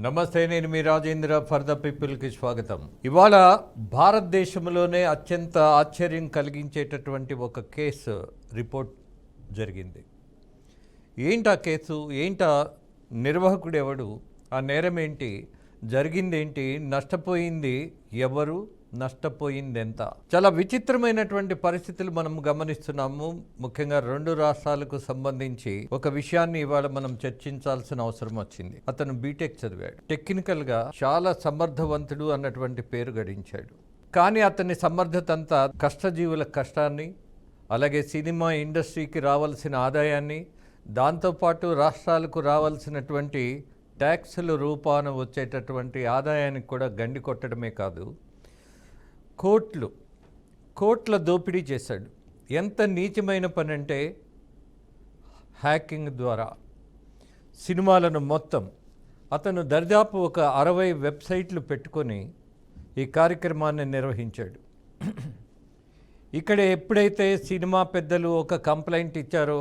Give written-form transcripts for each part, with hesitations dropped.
నమస్తే, నేను మీ Rajendra. For the పీపుల్కి స్వాగతం. ఇవాళ భారతదేశంలోనే అత్యంత ఆశ్చర్యం కలిగించేటటువంటి ఒక కేసు రిపోర్ట్ జరిగింది. ఏంటా కేసు, ఏంటా నిర్వాహకుడు ఎవడు, ఆ నేరం ఏంటి, జరిగిందేంటి, నష్టపోయింది ఎవరు, నష్టపోయింది ఎంత? చాలా విచిత్రమైనటువంటి పరిస్థితులు మనం గమనిస్తున్నాము. ముఖ్యంగా రెండు రాష్ట్రాలకు సంబంధించి ఒక విషయాన్ని ఇవాళ మనం చర్చించాల్సిన అవసరం వచ్చింది. అతను బీటెక్ చదివాడు, టెక్నికల్గా చాలా సమర్థవంతుడు అన్నటువంటి పేరు గడించాడు. కానీ అతని సమర్థత అంతా కష్టజీవుల కష్టాన్ని, అలాగే సినిమా ఇండస్ట్రీకి రావాల్సిన ఆదాయాన్ని, దాంతోపాటు రాష్ట్రాలకు రావాల్సినటువంటి ట్యాక్సుల రూపాన వచ్చేటటువంటి ఆదాయానికి కూడా గండి కొట్టడమే కాదు, కోట్ల దోపిడీ చేశాడు. ఎంత నీచమైన పని అంటే, హ్యాకింగ్ ద్వారా సినిమాలను మొత్తం అతను దర్దాపు ఒక 60 వెబ్సైట్లు పెట్టుకొని ఈ కార్యక్రమాన్ని నిర్వహించాడు. ఇక్కడ ఎప్పుడైతే సినిమా పెద్దలు ఒక కంప్లైంట్ ఇచ్చారో,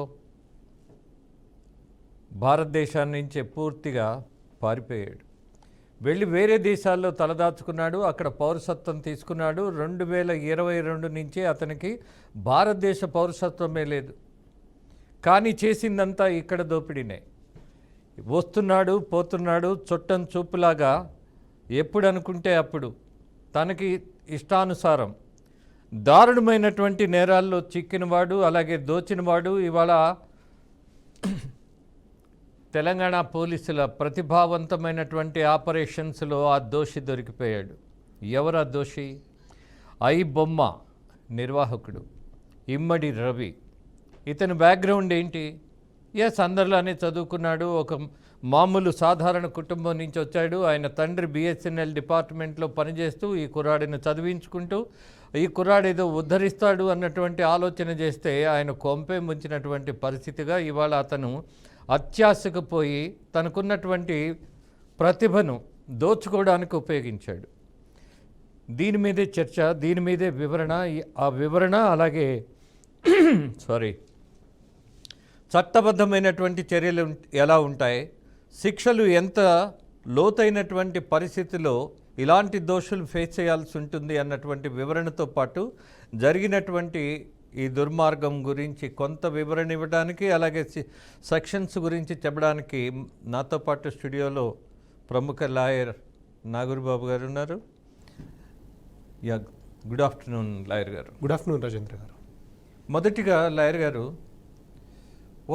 భారతదేశాన్ని నుంచి పూర్తిగా పారిపోయాడు. వెళ్ళి వేరే దేశాల్లో తలదాచుకున్నాడు, అక్కడ పౌరసత్వం తీసుకున్నాడు. 2022 నుంచి అతనికి భారతదేశ పౌరసత్వమే లేదు. కానీ చేసిందంతా ఇక్కడ దోపిడీనే. వస్తున్నాడు, పోతున్నాడు, చుట్టం చూపులాగా ఎప్పుడు అనుకుంటే అప్పుడు తనకి ఇష్టానుసారం దారుణమైనటువంటి నేరాల్లో చిక్కినవాడు, అలాగే దోచినవాడు. ఇవాళ తెలంగాణ పోలీసుల ప్రతిభావంతమైనటువంటి ఆపరేషన్స్లో ఆ దోషి దొరికిపోయాడు. ఎవరు ఆ దోషి? ఐ బొమ్మ నిర్వాహకుడు ఇమ్మడి రవి. ఇతని బ్యాక్గ్రౌండ్ ఏంటి? అందరిలానే చదువుకున్నాడు, ఒక మామూలు సాధారణ కుటుంబం నుంచి వచ్చాడు. ఆయన తండ్రి బిఎస్ఎన్ఎల్ డిపార్ట్మెంట్లో పనిచేస్తూ ఈ కుర్రాడిని చదివించుకుంటూ ఈ కుర్రాడు ఏదో ఉద్ధరిస్తాడు అన్నటువంటి ఆలోచన చేస్తే ఆయన కొంపే ముంచినటువంటి పరిస్థితిగా ఇవాళ అతను అత్యాశకు పోయి తనకున్నటువంటి ప్రతిభను దోచుకోవడానికి ఉపయోగించాడు. దీని మీదే చర్చ, దీని మీదే వివరణ. ఆ వివరణ అలాగే చట్టబద్ధమైనటువంటి చర్యలు ఎలా ఉంటాయి, శిక్షలు ఎంత లోతైనటువంటి పరిస్థితిలో ఇలాంటి దోషులు ఫేస్ చేయాల్సి ఉంటుంది అన్నటువంటి వివరణతో పాటు జరిగినటువంటి ఈ దుర్మార్గం గురించి కొంత వివరణ ఇవ్వడానికి, అలాగే సెక్షన్స్ గురించి చెప్పడానికి నాతో పాటు స్టూడియోలో ప్రముఖ లాయర్ నాగూర్బాబు గారు ఉన్నారు. గుడ్ ఆఫ్టర్నూన్ లాయర్ గారు. గుడ్ ఆఫ్టర్నూన్ రాజేంద్ర గారు. మొదటిగా లాయర్ గారు,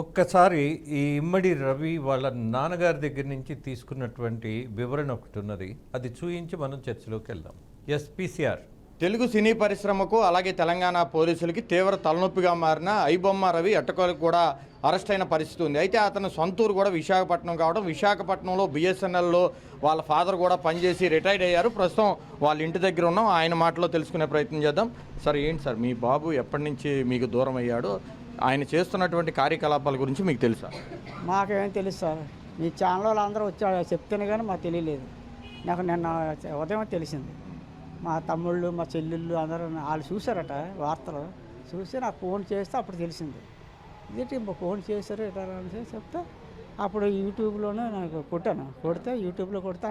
ఒక్కసారి ఈ ఇమ్మడి రవి వాళ్ళ నాన్నగారి దగ్గర నుంచి తీసుకున్నటువంటి వివరణ ఒకటి ఉన్నది, అది చూయించి మనం చర్చలోకి వెళ్దాం. ఎస్పీసీఆర్ తెలుగు సినీ పరిశ్రమకు అలాగే తెలంగాణ పోలీసులకి తీవ్ర తలనొప్పిగా మారిన ఐబొమ్మ రవి ఎట్టకోలకు కూడా అరెస్ట్ అయిన పరిస్థితి ఉంది. అయితే అతను సొంతూరు కూడా విశాఖపట్నం కావడం, విశాఖపట్నంలో బిఎస్ఎన్ఎల్లో వాళ్ళ ఫాదర్ కూడా పనిచేసి రిటైర్డ్ అయ్యారు. ప్రస్తుతం వాళ్ళ ఇంటి దగ్గర ఉన్నాం, ఆయన మాటలో తెలుసుకునే ప్రయత్నం చేద్దాం. సార్, ఏంటి సార్ మీ బాబు ఎప్పటి నుంచి మీకు దూరం అయ్యాడు, ఆయన చేస్తున్నటువంటి కార్యకలాపాల గురించి మీకు తెలుసా? మాకేం తెలుసు సార్, మీ ఛానల్ వాళ్ళు అందరూ వచ్చాడు చెప్తేనే కానీ మాకు తెలియలేదు. నాకు నిన్న ఉదయం తెలిసింది. మా తమ్ముళ్ళు, మా చెల్లెళ్ళు అందరూ వాళ్ళు చూశారట వార్తలు, చూసి నాకు ఫోన్ చేస్తే అప్పుడు తెలిసింది. ఇదేంటి ఫోన్ చేశారు ఎట్లా అని చెప్తే అప్పుడు యూట్యూబ్లోనే నాకు కొడితే యూట్యూబ్లో కొడితే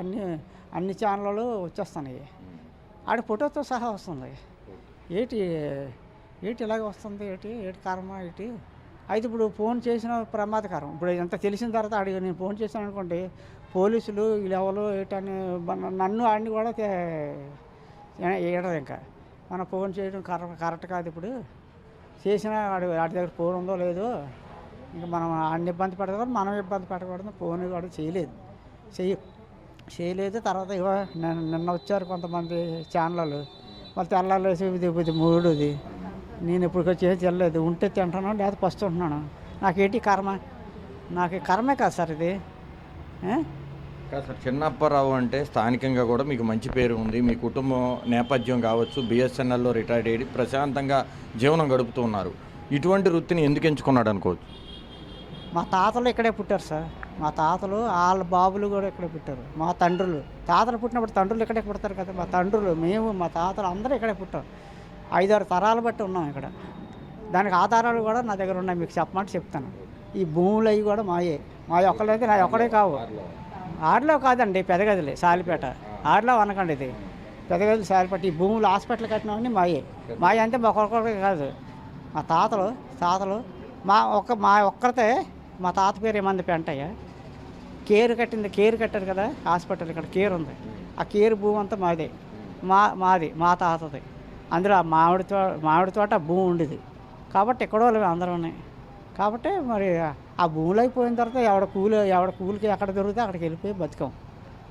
అన్ని ఛానళ్ళు వచ్చేస్తున్నాయి. ఆడ ఫోటోతో సహా వస్తుంది. ఏంటి ఇలాగ వస్తుంది, ఏంటి కర్మ ఏంటి? అయితే ఇప్పుడు ఫోన్ చేసిన ప్రమాదకరం. ఇప్పుడు ఎంత తెలిసిన తర్వాత అడిగి నేను ఫోన్ చేశాను అనుకోండి, పోలీసులు వీళ్ళు ఎవరు ఏంటని నన్ను ఆడిని కూడా వేయడం. ఇంకా మనం ఫోన్ చేయడం కరెక్ట్ కాదు. ఇప్పుడు చేసినా వాడి దగ్గర ఫోన్ ఉందో లేదో, ఇంకా మనం అన్ని ఇబ్బంది పెట్టకూడదు, మనం ఇబ్బంది పెట్టకూడదు. ఫోన్ కూడా చేయలేదు. తర్వాత నిన్న వచ్చారు కొంతమంది ఛానళ్ళు, వాళ్ళు తెల్లాలేసి ఇది మూడుది. నేను ఇప్పుడు చేసి వెళ్ళలేదు, ఉంటే తింటాను లేదా ఫస్ట్ ఉంటున్నాను. నాకేంటి కర్మ? నాకు కర్మే కాదు సార్ ఇది. సార్, చిన్నప్పారావు అంటే స్థానికంగా కూడా మీకు మంచి పేరు ఉంది, మీ కుటుంబం నేపథ్యం కావచ్చు, బిఎస్ఎన్ఎల్లో రిటైర్డ్ అయ్యి ప్రశాంతంగా జీవనం గడుపుతూ ఉన్నారు. ఇటువంటి వృత్తిని ఎందుకు ఎంచుకున్నాడు అనుకోవచ్చు? మా తాతలు ఇక్కడే పుట్టారు సార్. మా తాతలు వాళ్ళ బాబులు కూడా ఇక్కడే పుట్టారు. మా తండ్రులు, తాతలు పుట్టినప్పుడు తండ్రులు ఇక్కడే పుడతారు కదా. మా తండ్రులు, మేము, మా తాతలు అందరూ ఇక్కడే పుట్టారు. 5-6 తరాలు బట్టి ఉన్నాం ఇక్కడ. దానికి ఆధారాలు కూడా నా దగ్గర ఉన్నాయి, మీకు చెప్పమంటే చెప్తాను. ఈ భూములు అవి కూడా మా ఒక్కలైతే నా ఒక్కడే కావు. ఆరులో కాదండి, పెదగదిలే సాలిపేట. ఆరులో అనకండి, ఇది పెదగదిలి సాలిపేట. ఈ భూములు హాస్పిటల్ కట్టినవన్నీ మాయ అంటే మా ఒక్కొక్కరికి కాదు, మా తాతలు మా ఒక్కరితే. మా తాత పేరు ఏమంది పెంటయ్య. కేర్ కట్టారు కదా హాస్పిటల్, ఇక్కడ కేర్ ఉంది. ఆ కేర్ భూమి అంతా మాది మా తాతది. అందులో ఆ మామిడి తోట భూమి ఉండేది కాబట్టి ఎక్కడో అందరూ. కాబట్టి మరి ఆ భూములు అయిపోయిన తర్వాత ఎవడ కూలికి ఎక్కడ దొరికితే అక్కడికి వెళ్ళిపోయి బతికాం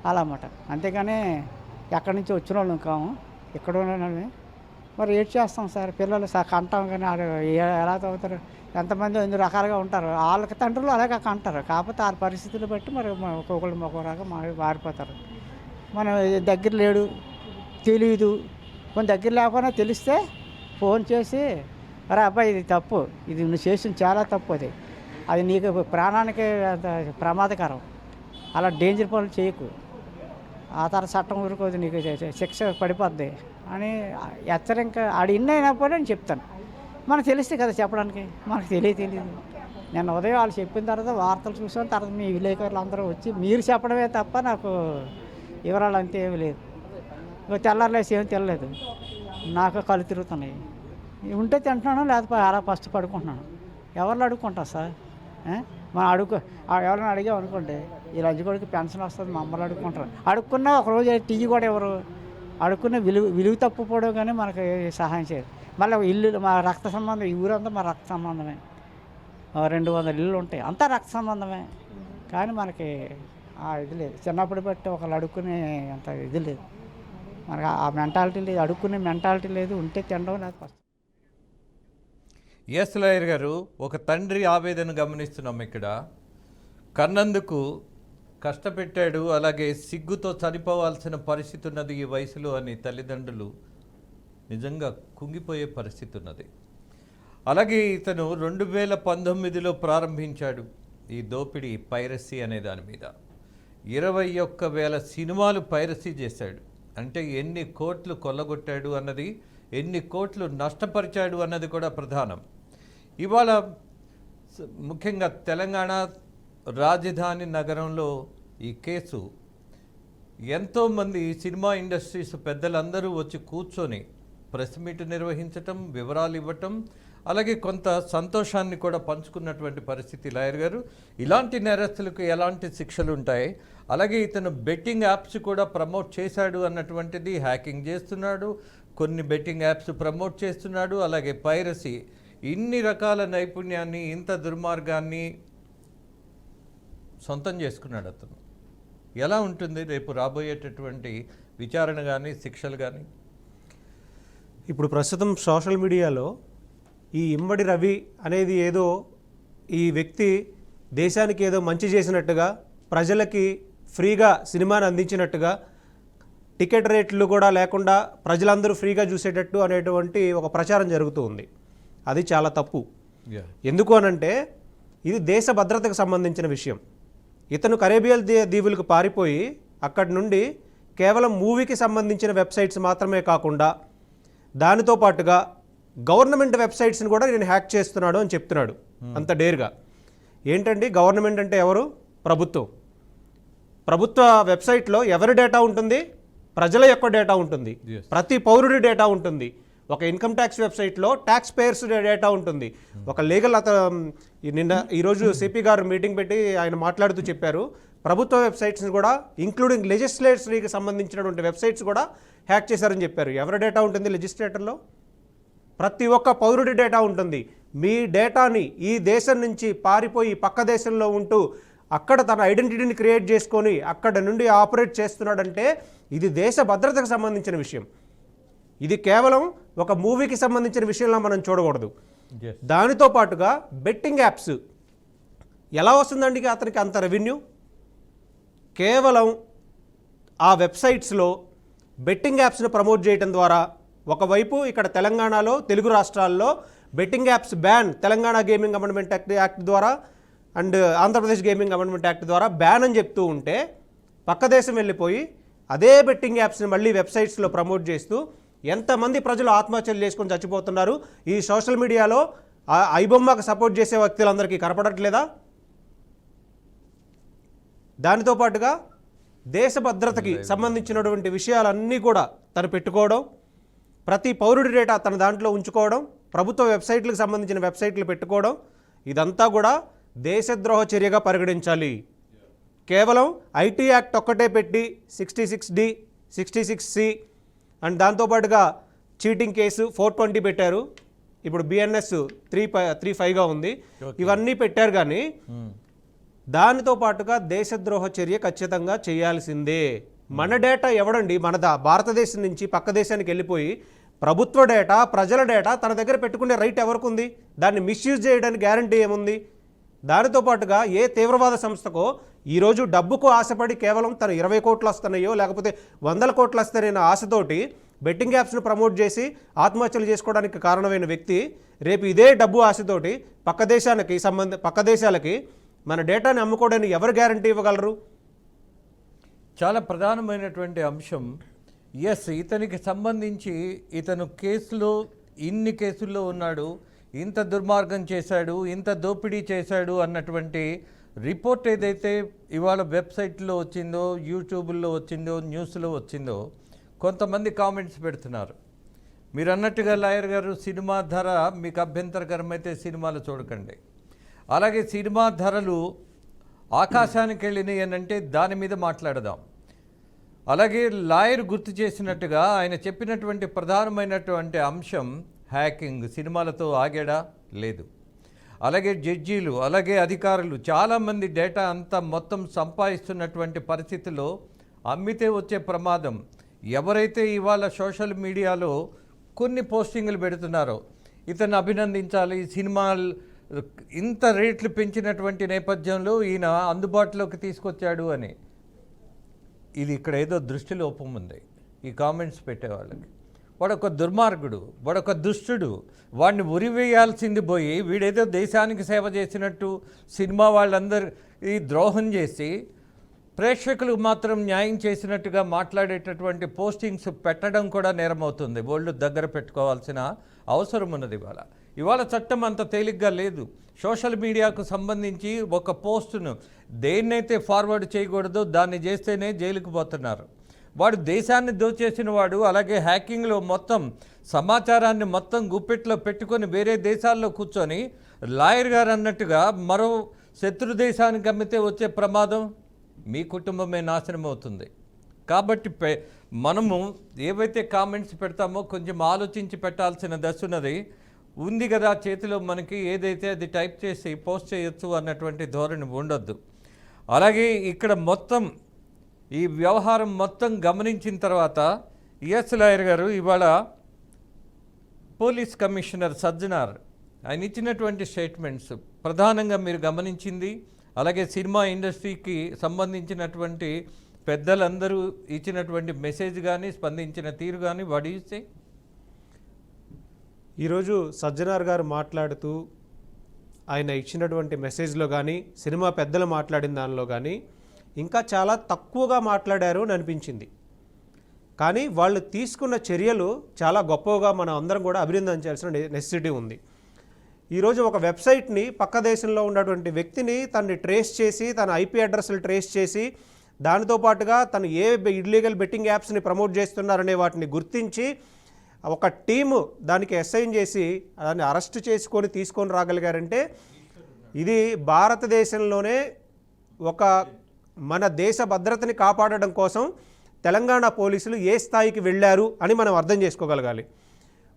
అలా అన్నమాట. అంతేగాని ఎక్కడి నుంచి వచ్చిన వాళ్ళం కాము, ఇక్కడ ఉన్నవి. మరి ఏడ్ చేస్తాం సార్, పిల్లలు కంటాం కానీ ఎలా చదువుతారు? ఎంతమంది ఎన్ని రకాలుగా ఉంటారు, వాళ్ళకి తండ్రులు అలాగే కంటారు. కాకపోతే ఆ పరిస్థితులు బట్టి మరి ఒక్కొక్కళ్ళు ఒక్కొక్కలాగా మారిపోతారు. మనం దగ్గర లేడు తెలియదు, కొన్ని దగ్గర లేకపోయినా తెలిస్తే ఫోన్ చేసి, అరే అబ్బాయి ఇది తప్పు, ఇది నువ్వు చేసిన చాలా తప్పు, అది నీకు ప్రాణానికి ప్రమాదకరం, అలా డేంజర్ పనులు చేయకు, ఆ తర్వాత చట్టం ఊరుకోదు, నీకు శిక్ష పడిపోద్ది అని హెచ్చరిక ఆడు ఇన్ని అయినప్పుడు నేను చెప్తాను. మనకు తెలిస్తే కదా చెప్పడానికి, మనకు తెలియదు. నేను ఉదయం వాళ్ళు చెప్పిన తర్వాత వార్తలు చూసాను, తర్వాత మీ విలేకరులు అందరూ వచ్చి మీరు చెప్పడమే తప్ప నాకు వివరాలు అంతే ఏమీ లేదు. తెల్లారలేసి ఏమీ తెలియలేదు, నాకు కళ్ళు తిరుగుతున్నాయి. ఉంటే తింటున్నాను, లేకపోతే అలా ఫస్ట్ పడుకుంటున్నాను. ఎవరిని అడుక్కుంటా సార్? మనం ఎవరైనా అడిగాం అనుకోండి, ఈ లంచగొడికి పెన్షన్ వస్తుంది, మా అమ్మలు అడుక్కుంటారు. అడుక్కున్నా ఒకరోజు టీ కూడా ఎవరు అడుక్కున్న విలువ తప్పుపోవడం కానీ మనకు సహాయం చేయదు. మళ్ళీ ఇల్లు మా రక్త సంబంధం, ఈ ఊరంతా మా రక్త సంబంధమే. 200 ఇల్లు ఉంటాయి, అంతా రక్త సంబంధమే. కానీ మనకి ఇది లేదు, చిన్నప్పుడు బట్టి ఒకళ్ళు అడుక్కునే అంత ఇది లేదు మనకు, ఆ మెంటాలిటీ లేదు, అడుక్కునే మెంటాలిటీ లేదు. ఉంటే తినడం లేదు ఫస్ట్. ఎస్ లాయర్ గారు, ఒక తండ్రి ఆవేదన గమనిస్తున్నాం ఇక్కడ. కన్నందుకు కష్టపెట్టాడు, అలాగే సిగ్గుతో చనిపోవాల్సిన పరిస్థితి ఉన్నది ఈ వయసులో అని తల్లిదండ్రులు నిజంగా కుంగిపోయే పరిస్థితి ఉన్నది. అలాగే ఇతను 2019లో ప్రారంభించాడు ఈ దోపిడీ, పైరసీ అనే దాని మీద. 21,000 సినిమాలు పైరసీ చేశాడు. అంటే ఎన్ని కోట్లు కొల్లగొట్టాడు అన్నది, ఎన్ని కోట్లు నష్టపరిచాడు అన్నది కూడా ప్రధానం. ఇవాళ ముఖ్యంగా తెలంగాణ రాజధాని నగరంలో ఈ కేసు ఎంతోమంది సినిమా ఇండస్ట్రీస్ పెద్దలందరూ వచ్చి కూర్చొని ప్రెస్ మీట్ నిర్వహించటం, వివరాలు ఇవ్వటం, అలాగే కొంత సంతోషాన్ని కూడా పంచుకున్నటువంటి పరిస్థితి. లాయర్ గారు, ఇలాంటి నేరస్తులకు ఎలాంటి శిక్షలు ఉంటాయి? అలాగే ఇతను బెట్టింగ్ యాప్స్ కూడా ప్రమోట్ చేశాడు అన్నటువంటిది, హ్యాకింగ్ చేస్తున్నాడు, కొన్ని బెట్టింగ్ యాప్స్ ప్రమోట్ చేస్తున్నాడు, అలాగే పైరసీ, ఇన్ని రకాల నైపుణ్యాన్ని, ఇంత దుర్మార్గాన్ని సొంతం చేసుకున్నాడు అతను. ఎలా ఉంటుంది రేపు రాబోయేటటువంటి విచారణ కానీ శిక్షలు కానీ? ఇప్పుడు ప్రస్తుతం సోషల్ మీడియాలో ఈ ఇమ్మడి రవి అనేది ఏదో ఈ వ్యక్తి దేశానికి ఏదో మంచి చేసినట్టుగా, ప్రజలకి ఫ్రీగా సినిమాని అందించినట్టుగా, టికెట్ రేట్లు కూడా లేకుండా ప్రజలందరూ ఫ్రీగా చూసేటట్టు అనేటువంటి ఒక ప్రచారం జరుగుతూ ఉంది. అది చాలా తప్పు. ఎందుకు అనంటే ఇది దేశ భద్రతకు సంబంధించిన విషయం. ఇతను కరేబియన్ దీవులకు పారిపోయి అక్కడి నుండి కేవలం మూవీకి సంబంధించిన వెబ్సైట్స్ మాత్రమే కాకుండా దానితో పాటుగా గవర్నమెంట్ వెబ్సైట్స్ని కూడా నేను హ్యాక్ చేస్తున్నాడు అని చెప్తున్నాడు అంత డేర్గా. ఏంటండి గవర్నమెంట్ అంటే ఎవరు? ప్రభుత్వం. ప్రభుత్వ వెబ్సైట్లో ఎవరి డేటా ఉంటుంది? ప్రజల యొక్క డేటా ఉంటుంది, ప్రతి పౌరుడి డేటా ఉంటుంది. ఒక ఇన్కమ్ ట్యాక్స్ వెబ్సైట్లో ట్యాక్స్ పేయర్స్ డేటా ఉంటుంది. ఒక లీగల్ ఈరోజు సిపి గారు మీటింగ్ పెట్టి ఆయన మాట్లాడుతూ చెప్పారు, ప్రభుత్వ వెబ్సైట్స్ని కూడా ఇంక్లూడింగ్ లెజిస్లేటరీకి సంబంధించినటువంటి వెబ్సైట్స్ కూడా హ్యాక్ చేశారని చెప్పారు. ఎవరి డేటా ఉంటుంది లెజిస్లేటర్లో? ప్రతి ఒక్క పౌరుడి డేటా ఉంటుంది. మీ డేటాని ఈ దేశం నుంచి పారిపోయి పక్క దేశంలో ఉంటూ అక్కడ తన ఐడెంటిటీని క్రియేట్ చేసుకొని అక్కడ నుండి ఆపరేట్ చేస్తున్నాడంటే ఇది దేశ భద్రతకు సంబంధించిన విషయం. ఇది కేవలం ఒక మూవీకి సంబంధించిన విషయంలో మనం చూడకూడదు. దానితో పాటుగా బెట్టింగ్ యాప్స్ ఎలా వస్తుందండి అతనికి అంత రెవెన్యూ? కేవలం ఆ వెబ్సైట్స్లో బెట్టింగ్ యాప్స్ను ప్రమోట్ చేయడం ద్వారా, ఒకవైపు ఇక్కడ తెలంగాణలో తెలుగు రాష్ట్రాల్లో betting apps ban, Telangana gaming amendment act ద్వారా and Andhra Pradesh gaming amendment act ద్వారా బ్యాన్ అని చెప్తూ ఉంటే పక్క దేశం వెళ్ళిపోయి అదే బెట్టింగ్ యాప్స్ని మళ్ళీ వెబ్సైట్స్లో ప్రమోట్ చేస్తూ ఎంతమంది ప్రజలు ఆత్మహత్యలు చేసుకొని చచ్చిపోతున్నారు. ఈ సోషల్ మీడియాలో ఐబొమ్మకు సపోర్ట్ చేసే వ్యక్తులందరికీ కనపడట్లేదా? దానితో పాటుగా దేశ భద్రతకి సంబంధించినటువంటి విషయాలన్నీ కూడా తను పెట్టుకోవడం, ప్రతి పౌరుడి డేటా తన దాంట్లో ఉంచుకోవడం, ప్రభుత్వ వెబ్సైట్లకు సంబంధించిన వెబ్సైట్లు పెట్టుకోవడం, ఇదంతా కూడా దేశద్రోహ చర్యగా పరిగణించాలి. కేవలం ఐటీ యాక్ట్ ఒక్కటే పెట్టి 66D 66C అండ్ దాంతోపాటుగా చీటింగ్ కేసు 420 పెట్టారు. ఇప్పుడు BNS 335గా ఉంది. ఇవన్నీ పెట్టారు కానీ దానితో పాటుగా దేశద్రోహ చర్య ఖచ్చితంగా చేయాల్సిందే. మన డేటా ఎవడండి మన భారతదేశం నుంచి పక్క దేశానికి వెళ్ళిపోయి ప్రభుత్వ డేటా, ప్రజల డేటా తన దగ్గర పెట్టుకునే రైట్ ఎవరికి ఉంది? దాన్ని మిస్యూజ్ చేయడానికి గ్యారంటీ ఏముంది? దానితో పాటుగా ఏ తీవ్రవాద సంస్థకో ఈరోజు డబ్బుకు ఆశపడి కేవలం తను 20 కోట్లు వస్తున్నాయో లేకపోతే 100 కోట్లు వస్తాయనే ఆశతోటి బెట్టింగ్ యాప్స్ను ప్రమోట్ చేసి ఆత్మహత్యలు చేసుకోవడానికి కారణమైన వ్యక్తి రేపు ఇదే డబ్బు ఆశతోటి పక్క దేశాలకి మన డేటాని అమ్ముకోవడానికి ఎవరు గ్యారంటీ ఇవ్వగలరు? చాలా ప్రధానమైనటువంటి అంశం. ఇతనికి సంబంధించి ఇతను ఇన్ని కేసుల్లో ఉన్నాడు, ఇంత దుర్మార్గం చేశాడు, ఇంత దోపిడీ చేశాడు అన్నటువంటి రిపోర్ట్ ఏదైతే ఇవాళ వెబ్సైట్లో వచ్చిందో, యూట్యూబ్లో వచ్చిందో, న్యూస్లో వచ్చిందో కొంతమంది కామెంట్స్ పెడుతున్నారు. మీరు అన్నట్టుగా లాయర్ గారు, సినిమా ధర మీకు అభ్యంతరకరమైతే సినిమాలు చూడకండి. అలాగే సినిమా ధరలు ఆకాశానికి వెళ్ళినాయి అని అంటే దాని మీద మాట్లాడదాం. అలాగే లాయర్ గుర్తు చేసినట్టుగా ఆయన చెప్పినటువంటి ప్రధానమైనటువంటి అంశం హ్యాకింగ్. సినిమాలతో ఆగాడా? లేదు. అలాగే జడ్జీలు, అలాగే అధికారులు చాలామంది డేటా అంతా మొత్తం సంపాదిస్తున్నటువంటి పరిస్థితిలో అమ్మితే వచ్చే ప్రమాదం. ఎవరైతే ఇవాళ సోషల్ మీడియాలో కొన్ని పోస్టింగ్లు పెడుతున్నారో ఇతను అభినందించాలి, సినిమాలు ఇంత రేట్లు పెంచినటువంటి నేపథ్యంలో ఈయన అందుబాటులోకి తీసుకొచ్చాడు అని. ఇది ఇక్కడ ఏదో దృష్టి లోపం ఉంది ఈ కామెంట్స్ పెట్టేవాళ్ళకి. వాడొక దుర్మార్గుడు, వాడొక దుష్టుడు, వాడిని ఉరివేయాల్సింది పోయి వీడేదో దేశానికి సేవ చేసినట్టు సినిమా వాళ్ళందరూ ఈ ద్రోహం చేసి ప్రేక్షకులకు మాత్రం న్యాయం చేసినట్టుగా మాట్లాడేటటువంటి పోస్టింగ్స్ పెట్టడం కూడా నేరమవుతుంది. ఒళ్ళు దగ్గర పెట్టుకోవాల్సిన అవసరం ఉన్నది. ఇవాళ చట్టం అంత తేలిగ్గా లేదు. సోషల్ మీడియాకు సంబంధించి ఒక పోస్టును దేన్నైతే ఫార్వర్డ్ చేయకూడదో దాన్ని చేస్తేనే జైలుకు పోతున్నారు. వాడు దేశాన్ని దోచేసిన వాడు. అలాగే హ్యాకింగ్లో మొత్తం సమాచారాన్ని మొత్తం గుప్పెట్లో పెట్టుకొని వేరే దేశాల్లో కూర్చొని లాయర్ గారు అన్నట్టుగా మరో శత్రు దేశానికి అమ్మితే వచ్చే ప్రమాదం మీ కుటుంబమే నాశనం అవుతుంది. కాబట్టి మనము ఏవైతే కామెంట్స్ పెడతామో కొంచెం ఆలోచించి పెట్టాల్సిన దశ ఉన్నది. ఉంది కదా చేతిలో మనకి, ఏదైతే అది టైప్ చేసి పోస్ట్ చేయొచ్చు అన్నటువంటి ధోరణి ఉండొద్దు. అలాగే ఇక్కడ మొత్తం ఈ వ్యవహారం మొత్తం గమనించిన తర్వాత లాయర్ గారు ఇవాళ పోలీస్ కమిషనర్ సజ్జనార్ ఆయన ఇచ్చినటువంటి స్టేట్మెంట్స్ ప్రధానంగా మీరు గమనించింది. అలాగే సినిమా ఇండస్ట్రీకి సంబంధించినటువంటి పెద్దలందరూ ఇచ్చినటువంటి మెసేజ్ కానీ స్పందించిన తీరు కానీ వడిస్తే ఈరోజు సజ్జనార్ గారు మాట్లాడుతూ ఆయన ఇచ్చినటువంటి మెసేజ్లో కానీ సినిమా పెద్దలు మాట్లాడిన దానిలో కానీ ఇంకా చాలా తక్కువగా మాట్లాడారు అని అనిపించింది. కానీ వాళ్ళు తీసుకున్న చర్యలు చాలా గొప్పగా మనం అందరం కూడా అభినందించాల్సిన నెసెసిటీ ఉంది. ఈరోజు ఒక వెబ్సైట్ని పక్క దేశంలో ఉన్నటువంటి వ్యక్తిని తనని ట్రేస్ చేసి తన ఐపీ అడ్రస్లు ట్రేస్ చేసి దానితో పాటుగా తను ఏ ఇల్లీగల్ బెట్టింగ్ యాప్స్ని ప్రమోట్ చేస్తున్నారనే వాటిని గుర్తించి ఒక టీము దానికి అసైన్ చేసి దాన్ని అరెస్ట్ చేసుకొని తీసుకొని రాగలిగారంటే ఇది భారతదేశంలోనే ఒక మన దేశ భద్రతని కాపాడడం కోసం తెలంగాణ పోలీసులు ఏ స్థాయికి వెళ్ళారు అని మనం అర్థం చేసుకోగలగాలి.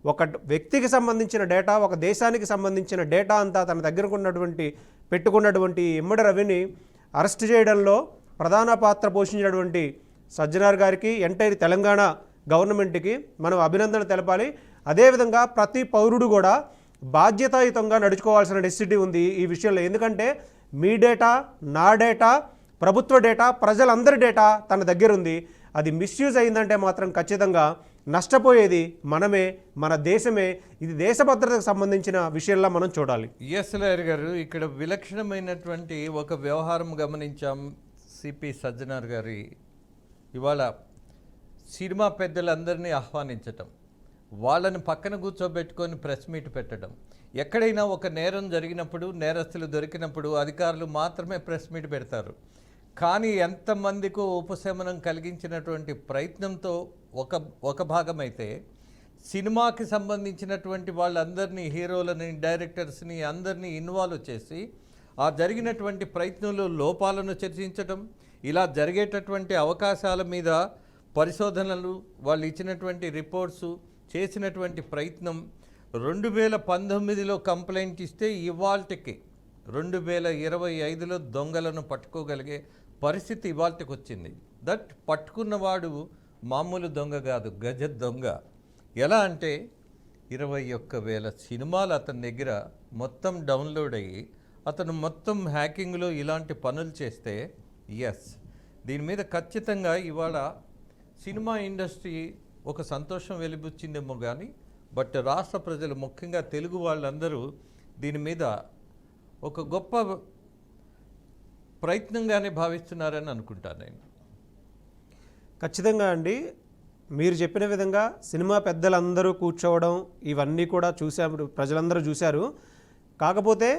ఒక వ్యక్తికి సంబంధించిన డేటా, ఒక దేశానికి సంబంధించిన డేటా అంతా తన దగ్గర పెట్టుకున్నటువంటి ఇమ్మడి రవిని అరెస్ట్ చేయడంలో ప్రధాన పాత్ర పోషించినటువంటి సజ్జనార్ గారికి, ఎంటైర్ తెలంగాణ గవర్నమెంట్కి మనం అభినందన తెలపాలి. అదేవిధంగా ప్రతి పౌరుడు కూడా బాధ్యతాయుతంగా నడుచుకోవాల్సిన నెసెసిటీ ఉంది ఈ విషయంలో. ఎందుకంటే మీ డేటా, నా డేటా, ప్రభుత్వ డేటా, ప్రజలందరి డేటా తన దగ్గర ఉంది. అది మిస్యూజ్ అయిందంటే మాత్రం ఖచ్చితంగా నష్టపోయేది మనమే, మన దేశమే. ఇది దేశ భద్రతకు సంబంధించిన విషయంలో మనం చూడాలి. లాయర్ గారు ఇక్కడ విలక్షణమైనటువంటి ఒక వ్యవహారం గమనించాం. సిపి సజ్జనార్ గారి ఇవాళ సినిమా పెద్దలందరినీ ఆహ్వానించటం, వాళ్ళని పక్కన కూర్చోబెట్టుకొని ప్రెస్ మీట్ పెట్టడం. ఎక్కడైనా ఒక నేరం జరిగినప్పుడు, నేరస్తులు దొరికినప్పుడు అధికారులు మాత్రమే ప్రెస్ మీట్ పెడతారు. కానీ ఎంతమందికో ఉపశమనం కలిగించినటువంటి ప్రయత్నంతో ఒక భాగమైతే సినిమాకి సంబంధించినటువంటి వాళ్ళందరినీ, హీరోలని, డైరెక్టర్స్ని అందరినీ ఇన్వాల్వ్ చేసి ఆ జరిగినటువంటి ప్రయత్నంలో లోపాలను చర్చించడం, ఇలా జరిగేటటువంటి అవకాశాల మీద పరిశోధనలు, వాళ్ళు ఇచ్చినటువంటి రిపోర్ట్సు, చేసినటువంటి ప్రయత్నం 2019లో కంప్లైంట్ ఇస్తే ఇవాల్టికి 2025లో దొంగలను పట్టుకోగలిగే పరిస్థితి ఇవాల్టికి వచ్చింది. దట్ పట్టుకున్నవాడు మామూలు దొంగ కాదు, గజ దొంగ. ఎలా అంటే 21,000 సినిమాలు అతని దగ్గర మొత్తం డౌన్లోడ్ అయ్యి అతను మొత్తం హ్యాకింగ్లో ఇలాంటి పనులు చేస్తే దీని మీద ఖచ్చితంగా ఇవాళ సినిమా ఇండస్ట్రీ ఒక సంతోషం వెలిబుచ్చిందేమో కానీ బట్ రాష్ట్ర ప్రజలు, ముఖ్యంగా తెలుగు వాళ్ళందరూ దీని మీద ఒక గొప్ప ప్రయత్నంగానే భావిస్తున్నారని అనుకుంటాను నేను. ఖచ్చితంగా అండి, మీరు చెప్పిన విధంగా సినిమా పెద్దలందరూ కూర్చోవడం ఇవన్నీ కూడా చూసారు, ప్రజలందరూ చూశారు. కాకపోతే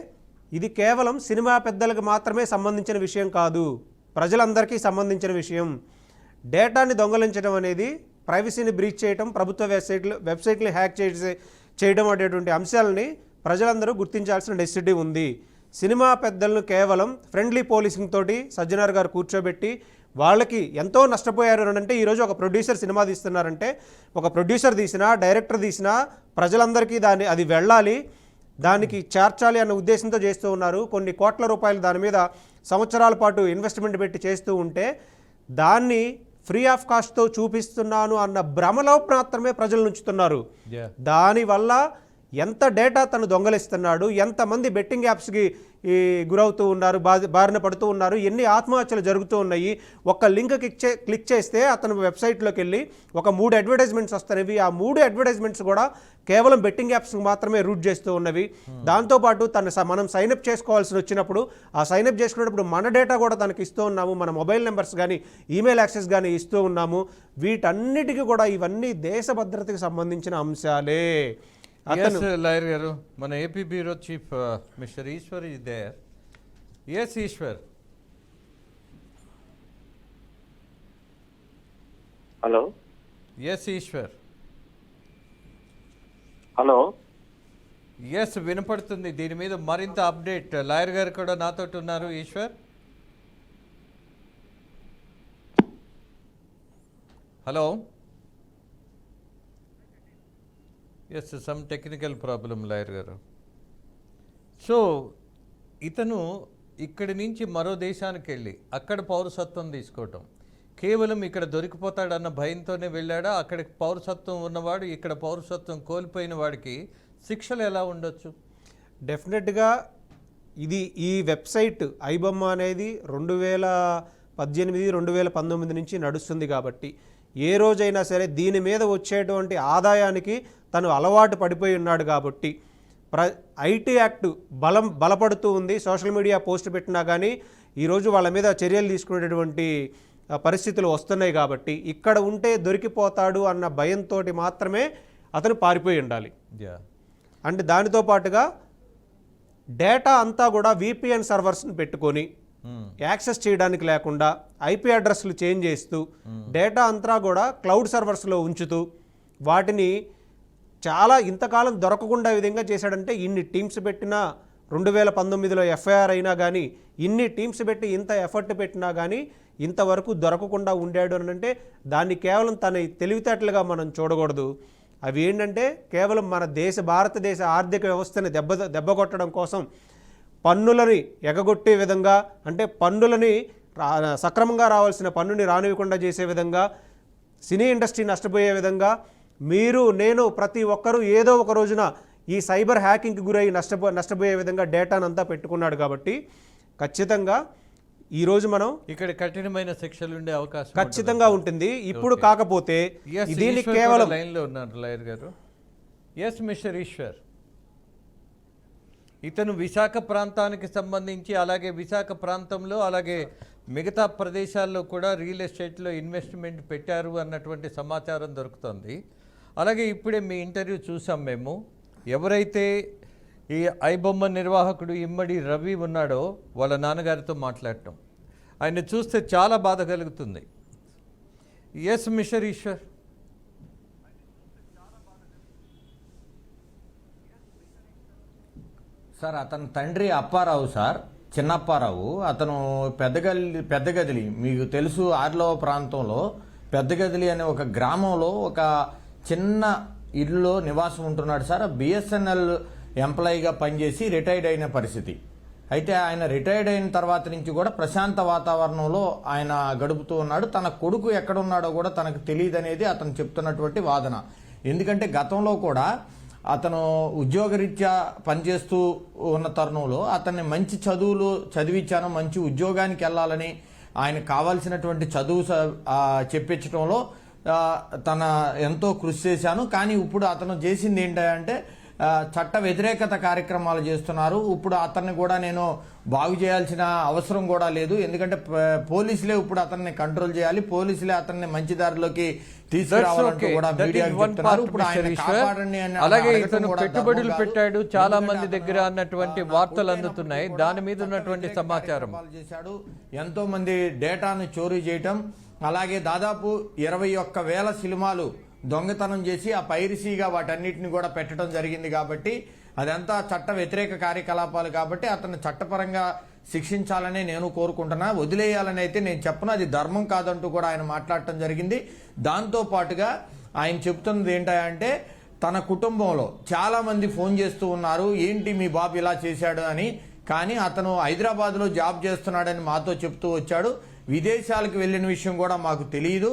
ఇది కేవలం సినిమా పెద్దలకు మాత్రమే సంబంధించిన విషయం కాదు, ప్రజలందరికీ సంబంధించిన విషయం. డేటాని దొంగలించడం అనేది, ప్రైవసీని బ్రీచ్ చేయడం, ప్రభుత్వ వెబ్సైట్లు హ్యాక్ చేయడం అనేటువంటి అంశాలని ప్రజలందరూ గుర్తించాల్సిన నెసెసిటీ ఉంది. సినిమా పెద్దలను కేవలం ఫ్రెండ్లీ పోలీసింగ్ తోటి సజ్జనార్ గారు కూర్చోబెట్టి వాళ్ళకి ఎంతో నష్టపోయారు అని అంటే, ఈరోజు ఒక ప్రొడ్యూసర్ సినిమా తీస్తున్నారంటే, ఒక ప్రొడ్యూసర్ తీసినా, డైరెక్టర్ తీసినా ప్రజలందరికీ అది వెళ్ళాలి, దానికి చేర్చాలి అన్న ఉద్దేశంతో చేస్తూ ఉన్నారు. కొన్ని కోట్ల రూపాయలు దాని మీద సంవత్సరాల పాటు ఇన్వెస్ట్మెంట్ పెట్టి చేస్తూ ఉంటే దాన్ని ఫ్రీ ఆఫ్ కాస్ట్తో చూపిస్తున్నాను అన్న భ్రమలో మాత్రమే ప్రజలు ఉంచుతున్నారు. దానివల్ల ఎంత డేటా తను దొంగలిస్తున్నాడు, ఎంతమంది బెట్టింగ్ యాప్స్కి గురవుతూ ఉన్నారు, బారిన పడుతూ ఉన్నారు, ఎన్ని ఆత్మహత్యలు జరుగుతూ ఉన్నాయి. ఒక లింక్ క్లిక్ చేస్తే అతను వెబ్సైట్లోకి వెళ్ళి ఒక 3 అడ్వర్టైజ్మెంట్స్ వస్తున్నవి. ఆ 3 అడ్వర్టైజ్మెంట్స్ కూడా కేవలం బెట్టింగ్ యాప్స్కి మాత్రమే రూట్ చేస్తూ ఉన్నవి. దాంతోపాటు మనం సైన్అప్ చేసుకోవాల్సి వచ్చినప్పుడు ఆ సైన్అప్ చేసుకునేటప్పుడు మన డేటా కూడా తనకి ఇస్తూ ఉన్నాము, మన మొబైల్ నెంబర్స్ కానీ ఈమెయిల్ యాక్సెస్ కానీ ఇస్తూ ఉన్నాము. వీటన్నిటికీ కూడా ఇవన్నీ దేశ భద్రతకు సంబంధించిన అంశాలే. లాయర్ గారు, మన AP bureau chief mister Eshwar is there. Eshwar. Hello. Eshwar. Hello. వినపడుతుంది. దీని మీద మరింత అప్డేట్ లాయర్ గారు కూడా నాతో ఉన్నారు. Eshwar, hello. Some technical problem lawyer గారు. సో ఇతను ఇక్కడి నుంచి మరో దేశానికి వెళ్ళి అక్కడ పౌరసత్వం తీసుకోవటం, కేవలం ఇక్కడ దొరికిపోతాడన్న భయంతోనే వెళ్ళాడా? అక్కడికి పౌరసత్వం ఉన్నవాడు ఇక్కడ పౌరసత్వం కోల్పోయిన వాడికి శిక్షలు ఎలా ఉండొచ్చు? డెఫినెట్గా ఈ వెబ్సైట్ ఐబొమ్మ అనేది 2018, 2019 నుంచి నడుస్తుంది కాబట్టి ఏ రోజైనా సరే దీని మీద వచ్చేటువంటి ఆదాయానికి తను అలవాటు పడిపోయి ఉన్నాడు కాబట్టి ఐటీ యాక్ట్ బలపడుతూ ఉంది. సోషల్ మీడియా పోస్ట్ పెట్టినా కానీ ఈరోజు వాళ్ళ మీద చర్యలు తీసుకునేటటువంటి పరిస్థితులు వస్తున్నాయి కాబట్టి ఇక్కడ ఉంటే దొరికిపోతాడు అన్న భయంతో మాత్రమే అతను పారిపోయి ఉండాలి. అంటే దానితో పాటుగా డేటా అంతా కూడా VPN సర్వర్స్ని పెట్టుకొని యాక్సెస్ చేయడానికి లేకుండా IP అడ్రస్లు చేంజ్ చేస్తూ డేటా అంతా కూడా క్లౌడ్ సర్వర్స్లో ఉంచుతూ వాటిని చాలా ఇంతకాలం దొరకకుండా విధంగా చేశాడంటే, ఇన్ని టీమ్స్ పెట్టినా 2019లో FIR అయినా కానీ, ఇన్ని టీమ్స్ పెట్టి ఇంత ఎఫర్ట్ పెట్టినా కానీ ఇంతవరకు దొరకకుండా ఉండాడు అని అంటే దాన్ని కేవలం తన తెలివితేటలుగా మనం చూడకూడదు. అవి ఏంటంటే కేవలం మన భారతదేశ ఆర్థిక వ్యవస్థని దెబ్బ కొట్టడం కోసం పన్నులని ఎగగొట్టే విధంగా, అంటే పన్నులని సక్రమంగా రావాల్సిన పన్నుని రానివ్వకుండా చేసే విధంగా, సినీ ఇండస్ట్రీ నష్టపోయే విధంగా, మీరు నేను ప్రతి ఒక్కరూ ఏదో ఒక రోజున ఈ సైబర్ హ్యాకింగ్కి గురై నష్టపోయే విధంగా డేటానంతా పెట్టుకున్నాడు. కాబట్టి ఖచ్చితంగా ఈరోజు మనం ఇక్కడ కఠినమైన శిక్షలు ఉండే అవకాశం ఖచ్చితంగా ఉంటుంది. ఇప్పుడు కాకపోతే దీన్ని కేవలం లైన్లో ఉన్నారు లాయర్ గారు. మిస్టర్ ఈశ్వర్, ఇతను విశాఖ ప్రాంతానికి సంబంధించి, అలాగే విశాఖ ప్రాంతంలో అలాగే మిగతా ప్రదేశాల్లో కూడా రియల్ ఎస్టేట్లో ఇన్వెస్ట్మెంట్ పెట్టారు అన్నటువంటి సమాచారం దొరుకుతుంది. అలాగే ఇప్పుడే మీ ఇంటర్వ్యూ చూసాం మేము. ఎవరైతే ఈ ఐబొమ్మ నిర్వాహకుడు ఇమ్మడి రవి ఉన్నాడో వాళ్ళ నాన్నగారితో మాట్లాడటం, ఆయన చూస్తే చాలా బాధ కలుగుతుంది. Yes mister Eshwar. సార్ అతని తండ్రి అప్పారావు సార్, చిన్నప్పారావు. అతను పెద్దగదిలి మీకు తెలుసు, ఆర్లవ ప్రాంతంలో పెద్దగదిలి అనే ఒక గ్రామంలో ఒక చిన్న ఇల్లులో నివాసం ఉంటున్నాడు సార్. బిఎస్ఎన్ఎల్ ఎంప్లాయీగా పనిచేసి రిటైర్డ్ అయిన పరిస్థితి. అయితే ఆయన రిటైర్డ్ అయిన తర్వాత నుంచి కూడా ప్రశాంత వాతావరణంలో ఆయన గడుపుతూ ఉన్నాడు. తన కొడుకు ఎక్కడున్నాడో కూడా తనకు తెలియదు అనేది అతను చెప్తున్నటువంటి వాదన. ఎందుకంటే గతంలో కూడా అతను ఉద్యోగరీత్యా పనిచేస్తూ ఉన్న తరుణంలో అతన్ని మంచి చదువులు చదివించాను, మంచి ఉద్యోగానికి వెళ్ళాలని ఆయన కావాల్సినటువంటి చదువు చెప్పించడంలో తన ఎంతో కృషి చేశాను. కానీ ఇప్పుడు అతను చేసింది ఏంటంటే చట్ట వ్యతిరేకత కార్యక్రమాలు చేస్తున్నారు. ఇప్పుడు అతన్ని కూడా నేను బాగు చేయాల్సిన అవసరం కూడా లేదు. ఎందుకంటే పోలీసులే ఇప్పుడు అతన్ని కంట్రోల్ చేయాలి, పోలీసులే అతన్ని మంచి దారిలోకి తీసుకురావాలంటూ కూడా మీడియాకి చెప్తున్నారు. ఇప్పుడు ఆయన కాపాడండి అని అలాగే ఇతను పెట్టుబడులు పెట్టాడు చాలా మంది దగ్గర అన్నటువంటి వార్తలు అందుతున్నాయి. దాని మీద ఉన్నటువంటి సమాచారం చేశాడు. ఎంతో మంది డేటాను చోరీ చేయటం, అలాగే దాదాపు 21,000 సినిమాలు దొంగతనం చేసి ఆ పైరసీగా వాటన్నిటిని కూడా పెట్టడం జరిగింది. కాబట్టి అదంతా చట్ట వ్యతిరేక కార్యకలాపాలు. కాబట్టి అతను చట్టపరంగా శిక్షించాలని నేను కోరుకుంటున్నా, వదిలేయాలని అయితే నేను చెప్పను. అది ధర్మం కాదంటూ కూడా ఆయన మాట్లాడటం జరిగింది. దాంతో పాటుగా ఆయన చెప్తున్నది ఏంటంటే తన కుటుంబంలో చాలా మంది ఫోన్ చేస్తూ ఉన్నారు, ఏంటి మీ బాబు ఇలా చేశాడు అని. కానీ అతను హైదరాబాద్లో జాబ్ చేస్తున్నాడని మాతో చెప్తూ వచ్చాడు. విదేశాలకు వెళ్ళిన విషయం కూడా మాకు తెలియదు.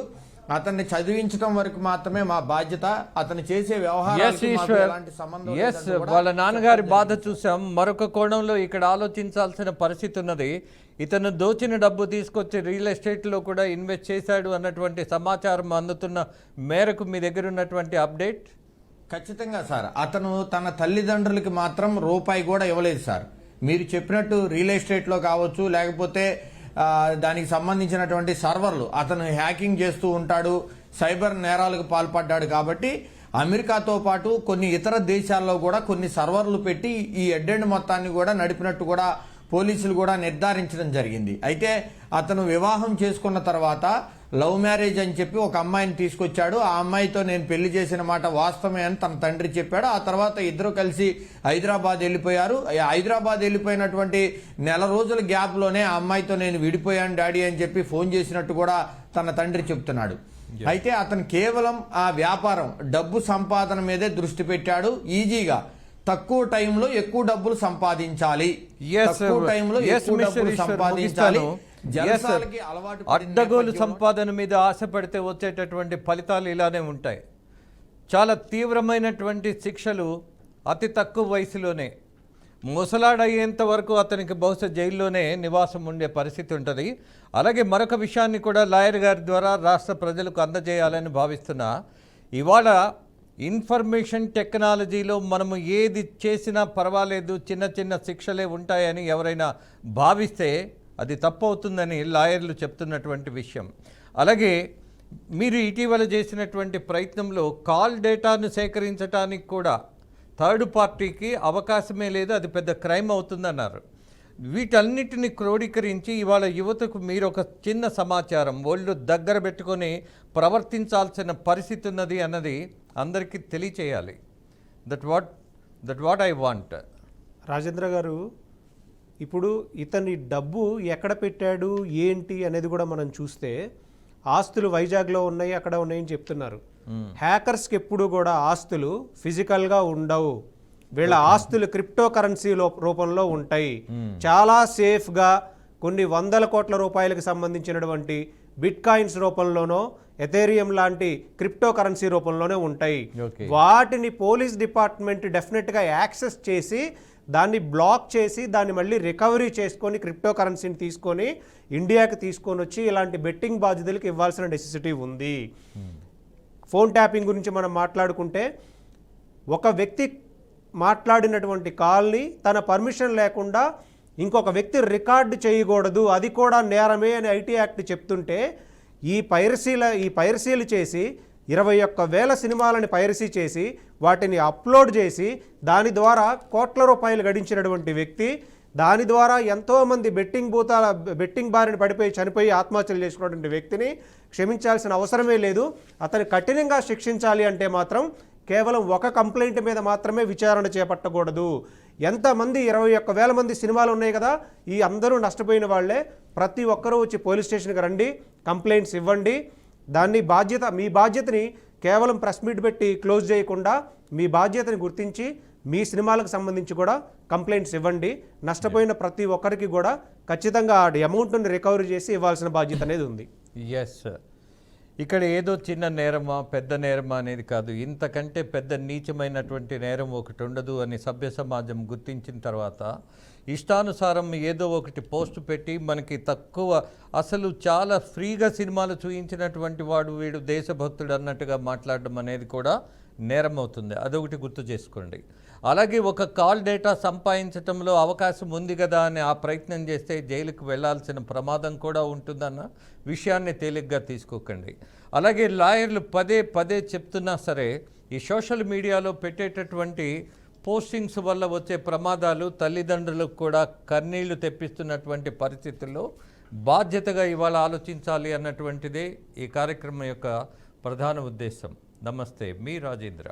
అతన్ని చదివించడం వరకు మాత్రమే మా బాధ్యత. అతను చేసే వాళ్ళ నాన్నగారి బాధ చూసాం. మరొక కోణంలో ఇక్కడ ఆలోచించాల్సిన పరిస్థితి ఉన్నది. ఇతను దోచిన డబ్బు తీసుకొచ్చి రియల్ ఎస్టేట్లో కూడా ఇన్వెస్ట్ చేశాడు అన్నటువంటి సమాచారం అందుతున్న మేరకు మీ దగ్గర ఉన్నటువంటి అప్డేట్. ఖచ్చితంగా సార్, అతను తన తల్లిదండ్రులకి మాత్రం రూపాయి కూడా ఇవ్వలేదు సార్. మీరు చెప్పినట్టు రియల్ ఎస్టేట్లో కావచ్చు, లేకపోతే దానికి సంబంధించినటువంటి సర్వర్లు అతను హ్యాకింగ్ చేస్తూ ఉంటాడు, సైబర్ నేరాలకు పాల్పడ్డాడు. కాబట్టి అమెరికాతో పాటు కొన్ని ఇతర దేశాల్లో కూడా కొన్ని సర్వర్లు పెట్టి ఈ ఎడ్డెండ్ మొత్తాన్ని కూడా నడిపినట్టు కూడా పోలీసులు కూడా నిర్ధారించడం జరిగింది. అయితే అతను వివాహం చేసుకున్న తర్వాత లవ్ మ్యారేజ్ అని చెప్పి ఒక అమ్మాయిని తీసుకొచ్చాడు. ఆ అమ్మాయితో నేను పెళ్లి చేసిన మాట వాస్తవమే అని తన తండ్రి చెప్పాడు. ఆ తర్వాత ఇద్దరు కలిసి హైదరాబాద్ వెళ్ళిపోయారు. హైదరాబాద్ వెళ్ళిపోయినటువంటి నెల రోజుల గ్యాప్లోనే ఆ అమ్మాయితో నేను విడిపోయాను డాడీ అని చెప్పి ఫోన్ చేసినట్టు కూడా తన తండ్రి చెప్తున్నాడు. అయితే అతను కేవలం ఆ వ్యాపారం డబ్బు సంపాదన మీదే దృష్టి పెట్టాడు. ఈజీగా తక్కువ టైంలో ఎక్కువ డబ్బులు సంపాదించాలి, తక్కువ టైంలో ఎక్కువ డబ్బులు సంపాదించాలి. అడ్డగోలు సంపాదన మీద ఆశపడితే వచ్చేటటువంటి ఫలితాలు ఇలానే ఉంటాయి. చాలా తీవ్రమైనటువంటి శిక్షలు అతి తక్కువ వయసులోనే. ముసలాడయ్యేంత వరకు అతనికి బహుశా జైల్లోనే నివాసం ఉండే పరిస్థితి ఉంటుంది. అలాగే మరొక విషయాన్ని కూడా లాయర్ గారి ద్వారా రాష్ట్ర ప్రజలకు అందజేయాలని భావిస్తున్నా. ఇవాళ ఇన్ఫర్మేషన్ టెక్నాలజీలో మనము ఏది చేసినా పర్వాలేదు, చిన్న చిన్న శిక్షలే ఉంటాయని ఎవరైనా భావిస్తే అది తప్పు అవుతుందని లాయర్లు చెప్తున్నటువంటి విషయం. అలాగే మీరు ఇటీవల చేసినటువంటి ప్రయత్నంలో కాల్ డేటాను సేకరించడానికి కూడా థర్డ్ పార్టీకి అవకాశమే లేదు, అది పెద్ద క్రైమ్ అవుతుందన్నారు. వీటన్నిటిని క్రోడీకరించి ఇవాళ యువతకు మీరు ఒక చిన్న సమాచారం ఒళ్ళు దగ్గర పెట్టుకొని ప్రవర్తించాల్సిన పరిస్థితి ఉన్నది అన్నది అందరికీ తెలియచేయాలి. That what I want. Rajendra garu, ఇప్పుడు ఇతని డబ్బు ఎక్కడ పెట్టాడు ఏంటి అనేది కూడా మనం చూస్తే ఆస్తులు వైజాగ్లో ఉన్నాయి, అక్కడ ఉన్నాయని చెప్తున్నారు. హ్యాకర్స్కి ఎప్పుడు కూడా ఆస్తులు ఫిజికల్గా ఉండవు. వీళ్ళ ఆస్తులు క్రిప్టో కరెన్సీ రూపంలో ఉంటాయి. చాలా సేఫ్గా కొన్ని 100 కోట్ల రూపాయలకు సంబంధించినటువంటి బిట్ కాయిన్స్ రూపంలోనో ఎథేరియం లాంటి క్రిప్టో కరెన్సీ రూపంలోనే ఉంటాయి. వాటిని పోలీస్ డిపార్ట్మెంట్ డెఫినెట్గా యాక్సెస్ చేసి దాన్ని బ్లాక్ చేసి దాన్ని మళ్ళీ రికవరీ చేసుకొని క్రిప్టో కరెన్సీని తీసుకొని ఇండియాకి తీసుకొని వచ్చి ఇలాంటి బెట్టింగ్ బాధ్యతలకు ఇవ్వాల్సిన నెసెసిటీ ఉంది. ఫోన్ ట్యాపింగ్ గురించి మనం మాట్లాడుకుంటే ఒక వ్యక్తి మాట్లాడినటువంటి కాల్ని తన పర్మిషన్ లేకుండా ఇంకొక వ్యక్తి రికార్డు చేయకూడదు, అది కూడా నేరమే అని ఐటీ యాక్ట్ చెప్తుంటే ఈ పైరసీలు చేసి 21,000 సినిమాలని పైరసీ చేసి వాటిని అప్లోడ్ చేసి దాని ద్వారా కోట్ల రూపాయలు గడించినటువంటి వ్యక్తి దాని ద్వారా ఎంతోమంది బెట్టింగ్ బారిన పడిపోయి చనిపోయి ఆత్మహత్యలు చేసుకున్నటువంటి వ్యక్తిని క్షమించాల్సిన అవసరమే లేదు. అతను కఠినంగా శిక్షించాలి అంటే మాత్రం కేవలం ఒక కంప్లైంట్ మీద మాత్రమే విచారణ చేపట్టకూడదు. ఎంతమంది 21,000 మంది సినిమాలు ఉన్నాయి కదా, ఈ అందరూ నష్టపోయిన వాళ్ళే. ప్రతి ఒక్కరూ వచ్చి పోలీస్ స్టేషన్కి రండి, కంప్లైంట్స్ ఇవ్వండి. మీ బాధ్యతని కేవలం ప్రెస్ మీట్ పెట్టి క్లోజ్ చేయకుండా మీ బాధ్యతని గుర్తించి మీ సినిమాలకు సంబంధించి కూడా కంప్లైంట్స్ ఇవ్వండి. నష్టపోయిన ప్రతి ఒక్కరికి కూడా ఖచ్చితంగా ఆ అమౌంట్ని రికవరీ చేసి ఇవ్వాల్సిన బాధ్యత అనేది ఉంది. ఎస్, ఇక్కడ ఏదో చిన్న నేరమా పెద్ద నేరమా అనేది కాదు, ఇంతకంటే పెద్ద నీచమైనటువంటి నేరం ఒకటి ఉండదు అని సభ్య సమాజం గుర్తించిన తర్వాత ఇష్టానుసారం ఏదో ఒకటి పోస్ట్ పెట్టి మనకి తక్కువ, అసలు చాలా ఫ్రీగా సినిమాలు చూయించినటువంటి వాడు వీడు దేశభక్తుడు అన్నట్టుగా మాట్లాడడం అనేది కూడా నేరం అవుతుంది. అదొకటి గుర్తు చేసుకోండి. అలాగే ఒక కాల్ డేటా సంపాదించడంలో అవకాశం ఉంది కదా అని ఆ ప్రయత్నం చేస్తే జైలుకు వెళ్లాల్సిన ప్రమాదం కూడా ఉంటుందన్న విషయాన్ని తేలిగ్గా తీసుకోకండి. అలాగే లాయర్లు పదే పదే చెప్తున్నా సరే ఈ సోషల్ మీడియాలో పెట్టేటటువంటి పోస్టింగ్స్ వల్ల వచ్చే ప్రమాదాలు తల్లిదండ్రులకు కూడా కన్నీళ్లు తెప్పిస్తున్నటువంటి పరిస్థితుల్లో బాధ్యతగా ఇవాళ ఆలోచించాలి అన్నటువంటిదే ఈ కార్యక్రమం యొక్క ప్రధాన ఉద్దేశం. నమస్తే, మీ రాజేంద్ర.